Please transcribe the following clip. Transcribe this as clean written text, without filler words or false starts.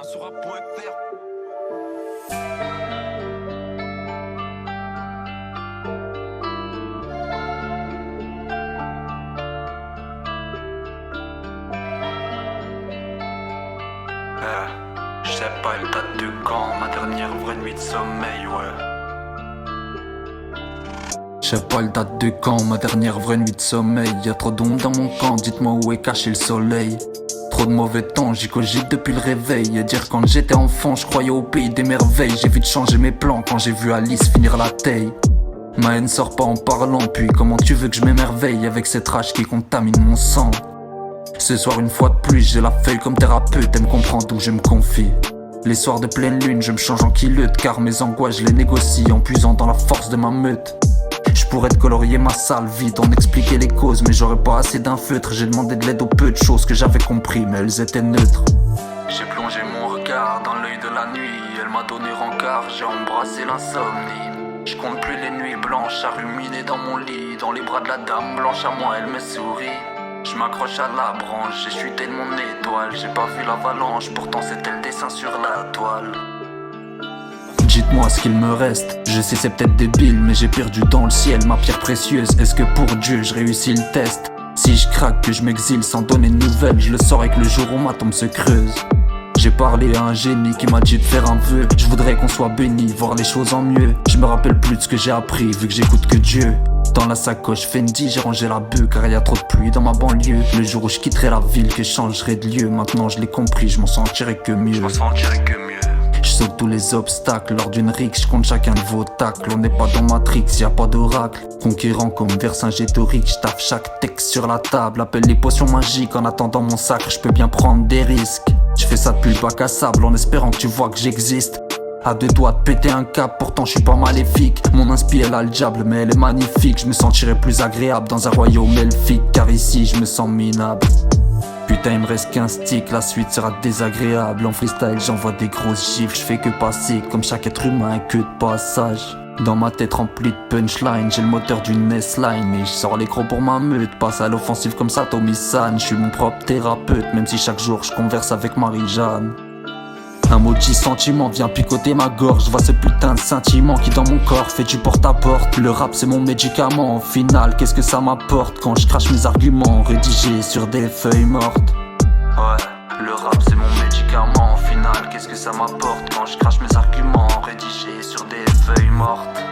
sur rap.fr. Je sais pas elle date de quand, ma dernière vraie nuit de sommeil, ouais. Je sais pas elle date de quand, ma dernière vraie nuit de sommeil. Y'a trop d'ombre dans mon camp, dites-moi où est caché le soleil. Trop de mauvais temps, j'y cogite depuis le réveil. Et dire quand j'étais enfant, je croyais au pays des merveilles. J'ai vite changé mes plans quand j'ai vu Alice finir la taille. Ma haine sort pas en parlant, puis comment tu veux que je m'émerveille avec cette rage qui contamine mon sang. Ce soir une fois de plus, j'ai la feuille comme thérapeute. Elle me comprend d'où je me confie. Les soirs de pleine lune, je me change en kilote, car mes angoisses je les négocie en puisant dans la force de ma meute. Je pourrais te colorier ma salle vite, en expliquer les causes, mais j'aurais pas assez d'un feutre. J'ai demandé de l'aide aux peu de choses que j'avais compris, mais elles étaient neutres. J'ai plongé mon regard dans l'œil de la nuit, elle m'a donné rencard, j'ai embrassé l'insomnie. Je compte plus les nuits blanches à ruminer dans mon lit, dans les bras de la dame blanche à moi elle me sourit. Je m'accroche à la branche, j'ai chuté de mon étoile, j'ai pas vu l'avalanche, pourtant c'était le dessin sur la toile. Dites-moi ce qu'il me reste, je sais c'est peut-être débile, mais j'ai perdu dans le ciel ma pierre précieuse. Est-ce que pour Dieu je réussis le test? Si je craque, que je m'exile sans donner de nouvelles, je le sors avec le jour où ma tombe se creuse. J'ai parlé à un génie qui m'a dit de faire un vœu. Je voudrais qu'on soit béni, voir les choses en mieux. Je me rappelle plus de ce que j'ai appris, vu que j'écoute que Dieu. Dans la sacoche Fendi, j'ai rangé la bœuf, car y a trop de pluie dans ma banlieue. Le jour où je quitterai la ville, que je changerai de lieu. Maintenant je l'ai compris, je m'en sentirai que mieux. Je saute tous les obstacles lors d'une rixe, je compte chacun de vos tacles. On n'est pas dans Matrix, y a pas d'oracle. Conquérant comme Vercingétorix, je taffe chaque texte sur la table. Appelle les potions magiques en attendant mon sacre, je peux bien prendre des risques. Je fais ça depuis le bac à sable en espérant que tu vois que j'existe. À deux doigts de péter un cap, pourtant je suis pas maléfique. Mon inspi elle a le diable mais elle est magnifique. Je me sentirais plus agréable dans un royaume elfique, car ici je me sens minable. Putain il me reste qu'un stick, la suite sera désagréable. En freestyle j'envoie des grosses gifles, je fais que passer comme chaque être humain, que de passage. Dans ma tête remplie de punchline, j'ai le moteur d'une S-Line. Et je sors les crocs pour ma meute, passe à l'offensive comme ça Tommy-san. Je suis mon propre thérapeute, même si chaque jour je converse avec Marie-Jeanne. Un maudit sentiment vient picoter ma gorge. Je vois ce putain de sentiment qui dans mon corps fait du porte-à-porte. Le rap c'est mon médicament, au final qu'est-ce que ça m'apporte quand je crache mes arguments rédigés sur des feuilles mortes. Ouais, le rap c'est mon médicament, au final qu'est-ce que ça m'apporte quand je crache mes arguments rédigés sur des feuilles mortes.